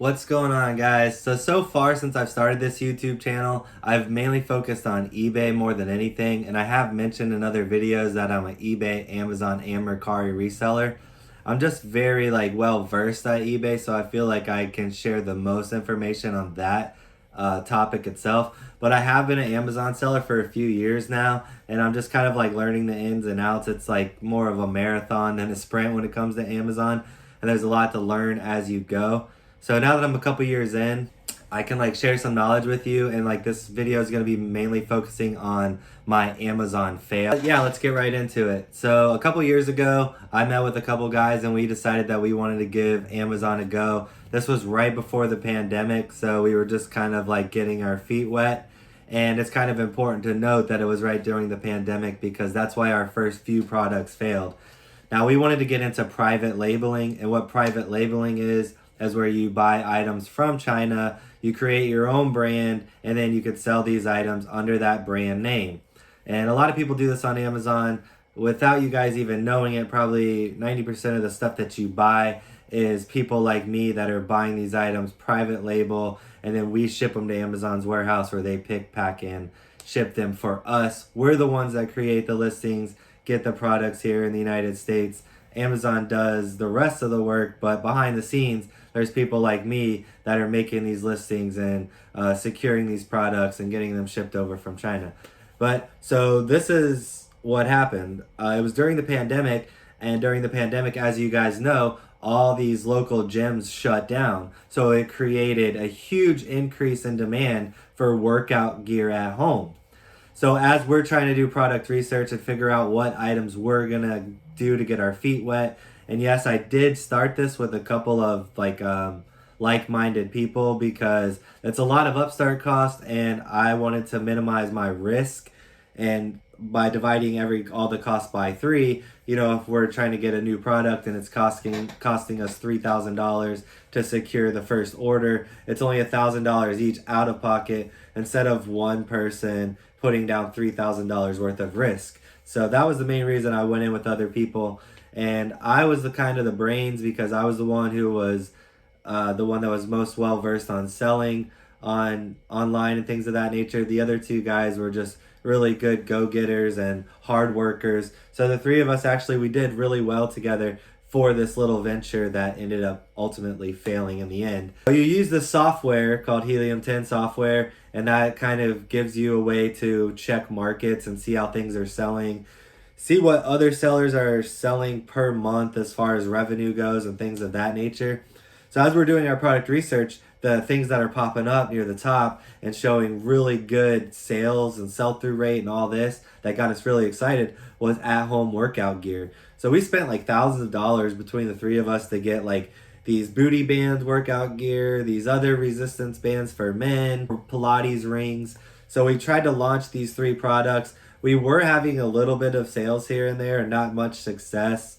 What's going on, guys? So far since I've started this YouTube channel, I've mainly focused on eBay more than anything, and I have mentioned in other videos that I'm an eBay, Amazon, and Mercari reseller. I'm just very well versed at eBay, so I feel like I can share the most information on that topic itself. But I have been an Amazon seller for a few years now, and I'm just kind of learning the ins and outs. It's like more of a marathon than a sprint when it comes to Amazon, and there's a lot to learn as you go. So now that I'm a couple years in, I can share some knowledge with you, and this video is going to be mainly focusing on my Amazon fail. Yeah, let's get right into it. So a couple years ago, I met with a couple guys and we decided that we wanted to give Amazon a go. This was right before the pandemic, so we were just kind of getting our feet wet. And it's kind of important to note that it was right during the pandemic because that's why our first few products failed. Now we wanted to get into private labeling, and what private labeling is where you buy items from China, you create your own brand, and then you could sell these items under that brand name. And a lot of people do this on Amazon without you guys even knowing it. Probably 90% of the stuff that you buy is people like me that are buying these items private label, and then we ship them to Amazon's warehouse where they pick, pack, and ship them for us. We're the ones that create the listings, get the products here in the United States. Amazon does the rest of the work, but behind the scenes, there's people like me that are making these listings and securing these products and getting them shipped over from China. But so this is what happened. It was during the pandemic, and during the pandemic, as you guys know, all these local gyms shut down. So it created a huge increase in demand for workout gear at home. So as we're trying to do product research and figure out what items we're gonna do to get our feet wet, and yes, I did start this with a couple of like-minded people because it's a lot of upstart cost, and I wanted to minimize my risk. And by dividing all the costs by 3, if we're trying to get a new product and it's costing us $3,000 to secure the first order, it's only $1,000 each out of pocket instead of one person putting down $3,000 worth of risk. So that was the main reason I went in with other people. And I was the brains because I was the one who was the one that was most well versed on selling on online and things of that nature. The other 2 guys were just really good go-getters and hard workers. So the 3 of us we did really well together for this little venture that ended up ultimately failing in the end. So you use this software called Helium 10 software, and that kind of gives you a way to check markets and see how things are selling. See what other sellers are selling per month as far as revenue goes and things of that nature. So as we're doing our product research, the things that are popping up near the top and showing really good sales and sell-through rate and all this that got us really excited was at-home workout gear. So we spent thousands of dollars between the 3 of us to get these booty bands workout gear, these other resistance bands for men, Pilates rings. So we tried to launch these 3 products. We were having a little bit of sales here and there and not much success.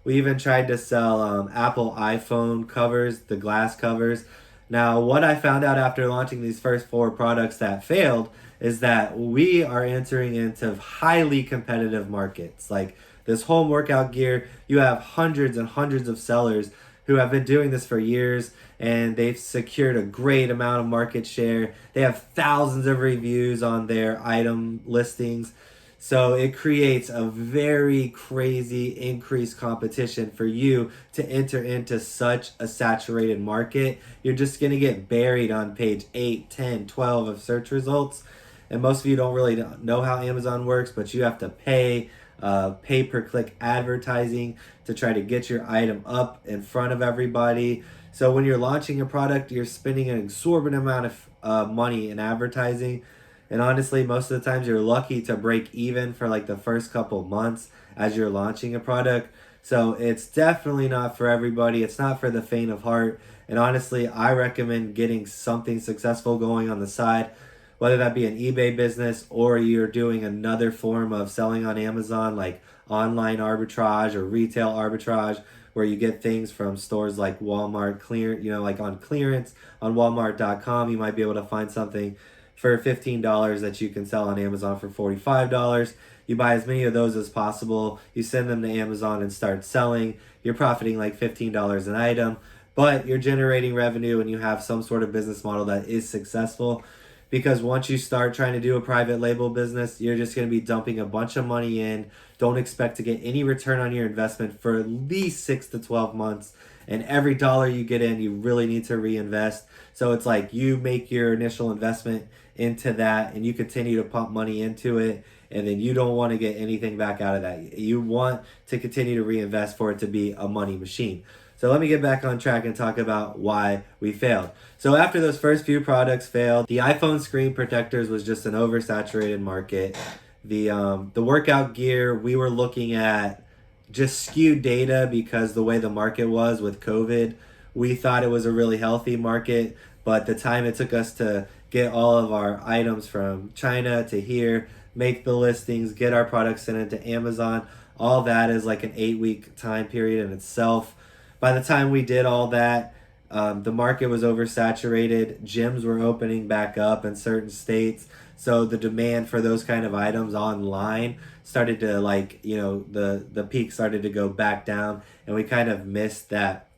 We even tried to sell Apple iPhone covers, the glass covers. Now, what I found out after launching these first 4 products that failed is that we are entering into highly competitive markets. Like this home workout gear, you have hundreds and hundreds of sellers who have been doing this for years, and they've secured a great amount of market share. They have thousands of reviews on their item listings. So it creates a very crazy increased competition for you to enter into such a saturated market. You're just going to get buried on page 8, 10, 12 of search results. And most of you don't really know how Amazon works, but you have to pay pay-per-click advertising to try to get your item up in front of everybody. So when you're launching a product, you're spending an exorbitant amount of money in advertising. And honestly, most of the times you're lucky to break even for the first couple months as you're launching a product. So it's definitely not for everybody. It's not for the faint of heart. And honestly, I recommend getting something successful going on the side, whether that be an eBay business or you're doing another form of selling on Amazon, like online arbitrage or retail arbitrage, where you get things from stores like Walmart, on clearance on Walmart.com. You might be able to find something for $15 that you can sell on Amazon for $45. You buy as many of those as possible. You send them to Amazon and start selling. You're profiting $15 an item. but you're generating revenue and you have some sort of business model that is successful. Because once you start trying to do a private label business, you're just going to be dumping a bunch of money in. Don't expect to get any return on your investment for at least 6 to 12 months. And every dollar you get in, you really need to reinvest. So it's like you make your initial investment into that and you continue to pump money into it. And then you don't want to get anything back out of that. You want to continue to reinvest for it to be a money machine. So let me get back on track and talk about why we failed. So after those first few products failed, the iPhone screen protectors was just an oversaturated market. The workout gear, we were looking at just skewed data because the way the market was with COVID, we thought it was a really healthy market, but the time it took us to get all of our items from China to here, make the listings, get our products sent into Amazon, all that is like an 8-week time period in itself. By the time we did all that, the market was oversaturated. Gyms were opening back up in certain states. So the demand for those kind of items online started to the peak started to go back down. And we kind of missed that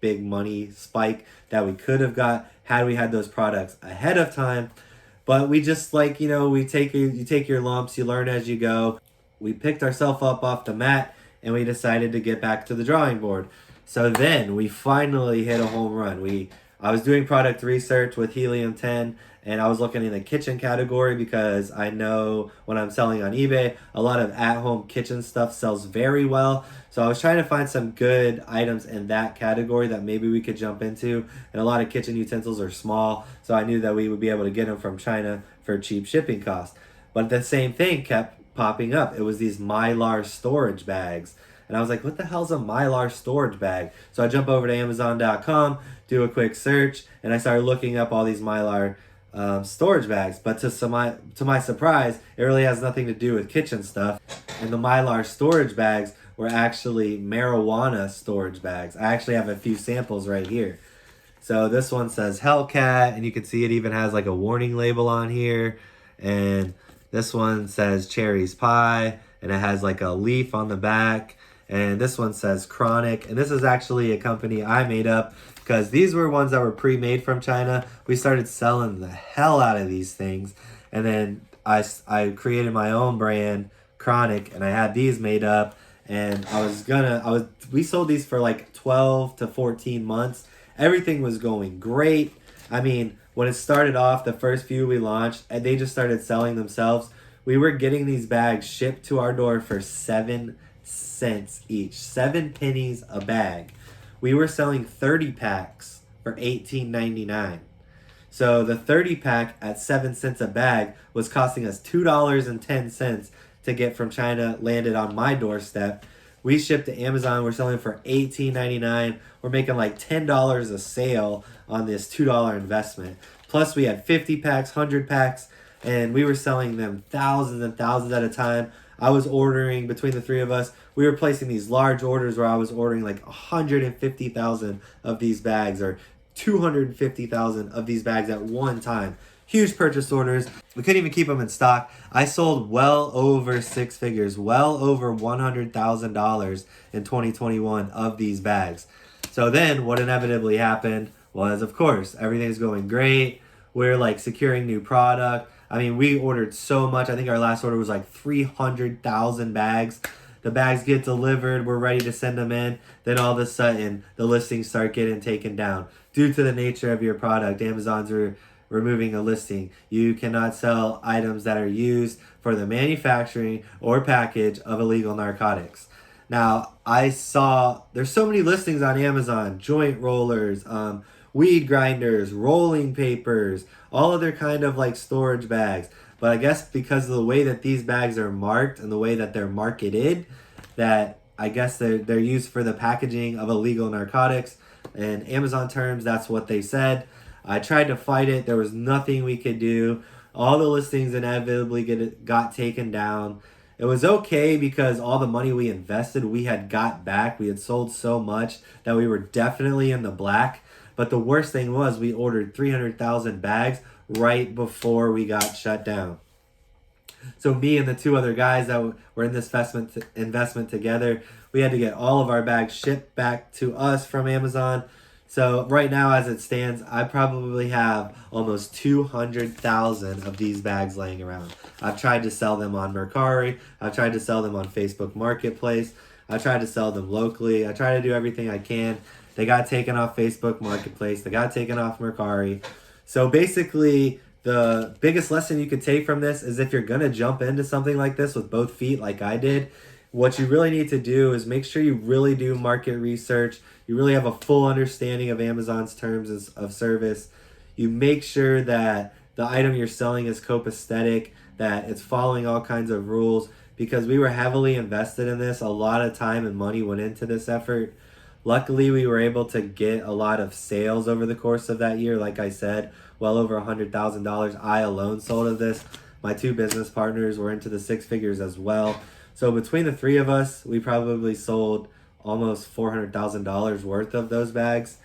big money spike that we could have got had we had those products ahead of time. But we just you take your lumps, you learn as you go. We picked ourselves up off the mat and we decided to get back to the drawing board. So then we finally hit a home run. I was doing product research with Helium 10 and I was looking in the kitchen category because I know when I'm selling on eBay, a lot of at-home kitchen stuff sells very well. So I was trying to find some good items in that category that maybe we could jump into. And a lot of kitchen utensils are small, so I knew that we would be able to get them from China for cheap shipping costs. But the same thing kept popping up. It was these Mylar storage bags. And I was like, what the hell's a Mylar storage bag? So I jump over to Amazon.com, do a quick search, and I started looking up all these Mylar storage bags. But to my surprise, it really has nothing to do with kitchen stuff. And the Mylar storage bags were actually marijuana storage bags. I actually have a few samples right here. So this one says Hellcat, and you can see it even has like a warning label on here. And this one says Cherry's Pie, and it has like a leaf on the back. And this one says Chronic. And this is actually a company I made up because these were ones that were pre-made from China. We started selling the hell out of these things. And then I created my own brand, Chronic, and I had these made up. And we sold these for like 12 to 14 months. Everything was going great. I mean, when it started off, the first few we launched, and they just started selling themselves. We were getting these bags shipped to our door for 7 cents each, 7 pennies a bag. We were selling 30 packs for $18.99. So the 30 pack at 7 cents a bag was costing us $2.10 to get from China, landed on my doorstep. We shipped to Amazon. We're selling for $18.99. We're making like $10 a sale on this $2 investment. Plus we had 50 packs, 100 packs, and we were selling them thousands and thousands at a time. I was ordering, between the three of us, we were placing these large orders where I was ordering like 150,000 of these bags or 250,000 of these bags at one time. Huge purchase orders. We couldn't even keep them in stock. I sold well over 6 figures, well over $100,000 in 2021 of these bags. So then what inevitably happened was, of course, everything's going great. We're like securing new product. I mean, we ordered so much. I think our last order was like 300,000 bags. The bags get delivered. We're ready to send them in. Then all of a sudden, the listings start getting taken down. Due to the nature of your product, Amazon's removing a listing. You cannot sell items that are used for the manufacturing or package of illegal narcotics. Now, I saw there's so many listings on Amazon, joint rollers, weed grinders, rolling papers, all other kind of like storage bags. But I guess because of the way that these bags are marked and the way that they're marketed, that I guess they're used for the packaging of illegal narcotics. In Amazon terms, that's what they said. I tried to fight it. There was nothing we could do. All the listings inevitably got taken down. It was okay because all the money we invested, we had got back. We had sold so much that we were definitely in the black. But the worst thing was we ordered 300,000 bags right before we got shut down. So me and the 2 other guys that were in this investment together, we had to get all of our bags shipped back to us from Amazon. So right now, as it stands, I probably have almost 200,000 of these bags laying around. I've tried to sell them on Mercari. I've tried to sell them on Facebook Marketplace. I tried to sell them locally. I try to do everything I can. They got taken off Facebook Marketplace. They got taken off Mercari. So basically, the biggest lesson you could take from this is if you're going to jump into something like this with both feet like I did, what you really need to do is make sure you really do market research. You really have a full understanding of Amazon's terms of service. You make sure that the item you're selling is copacetic, that it's following all kinds of rules, because we were heavily invested in this. A lot of time and money went into this effort. Luckily, we were able to get a lot of sales over the course of that year. Like I said, well over $100,000 I alone sold of this. My two business partners were into the six figures as well. So between the three of us, we probably sold almost $400,000 worth of those bags.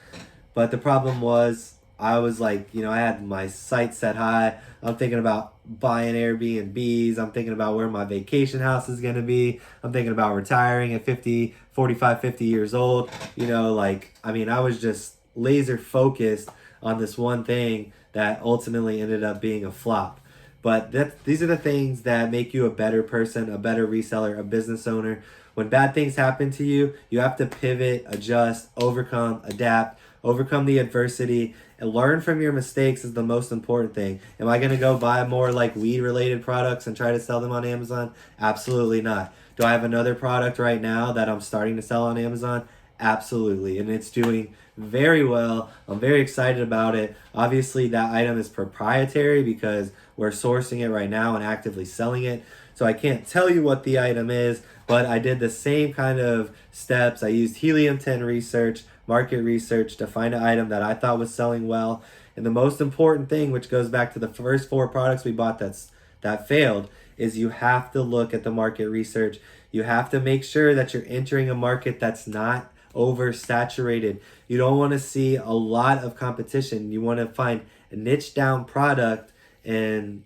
But the problem was, I was like, I had my sights set high. I'm thinking about buying Airbnbs. I'm thinking about where my vacation house is going to be. I'm thinking about retiring at 45, 50 years old. I was just laser focused on this one thing that ultimately ended up being a flop. But these are the things that make you a better person, a better reseller, a business owner. When bad things happen to you, you have to pivot, adjust, overcome, adapt, overcome the adversity, and learn from your mistakes is the most important thing. Am I going to go buy more like weed related products and try to sell them on Amazon? Absolutely not. Do I have another product right now that I'm starting to sell on Amazon? Absolutely. And it's doing very well. I'm very excited about it. Obviously, that item is proprietary because we're sourcing it right now and actively selling it. So I can't tell you what the item is, but I did the same kind of steps. I used Helium 10 research, market research to find an item that I thought was selling well. And the most important thing, which goes back to the first 4 products we bought that failed, is you have to look at the market research. You have to make sure that you're entering a market that's not oversaturated. You don't want to see a lot of competition. You want to find a niche down product and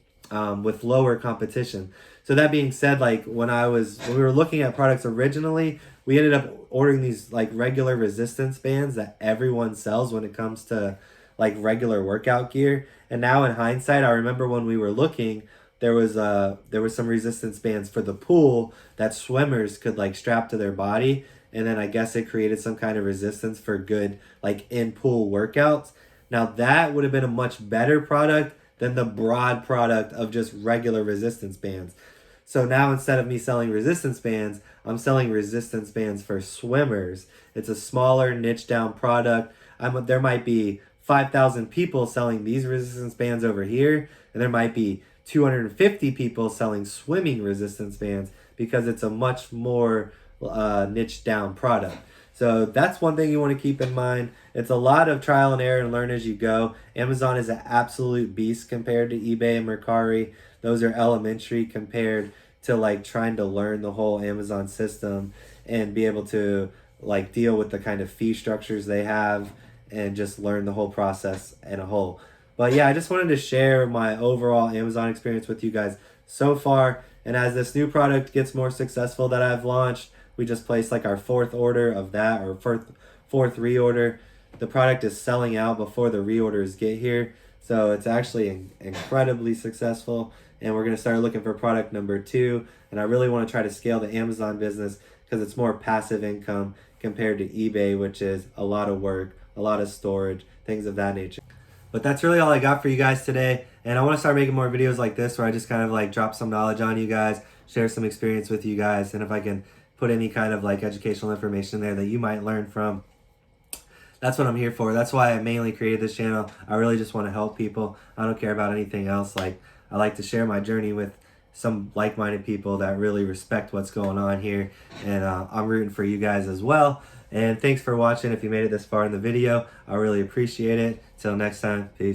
with lower competition. So that being said, like when we were looking at products originally, we ended up ordering these like regular resistance bands that everyone sells when it comes to like regular workout gear. And now in hindsight, I remember when we were looking, there was some resistance bands for the pool that swimmers could like strap to their body, and then I guess it created some kind of resistance for good like in pool workouts. Now that would have been a much better product than the broad product of just regular resistance bands. So now instead of me selling resistance bands, I'm selling resistance bands for swimmers. It's a smaller niche down product. There might be 5,000 people selling these resistance bands over here, and there might be 250 people selling swimming resistance bands because it's a much more niche down product. So that's one thing you want to keep in mind. It's a lot of trial and error and learn as you go. Amazon is an absolute beast compared to eBay and Mercari. Those are elementary compared to like trying to learn the whole Amazon system and be able to like deal with the kind of fee structures they have and just learn the whole process in a whole. But yeah, I just wanted to share my overall Amazon experience with you guys so far. And as this new product gets more successful that I've launched, we just placed like our 4th order of that, or fourth reorder. The product is selling out before the reorders get here. So it's actually incredibly successful. And we're going to start looking for product number 2. And I really want to try to scale the Amazon business because it's more passive income compared to eBay, which is a lot of work, a lot of storage, things of that nature. But that's really all I got for you guys today. And I want to start making more videos like this where I just kind of like drop some knowledge on you guys, share some experience with you guys. And if I can put any kind of like educational information there that you might learn from, that's what I'm here for. That's why I mainly created this channel. I really just want to help people. I don't care about anything else. Like, I like to share my journey with some like-minded people that really respect what's going on here. And I'm rooting for you guys as well. And thanks for watching. If you made it this far in the video, I really appreciate it. Till next time, peace.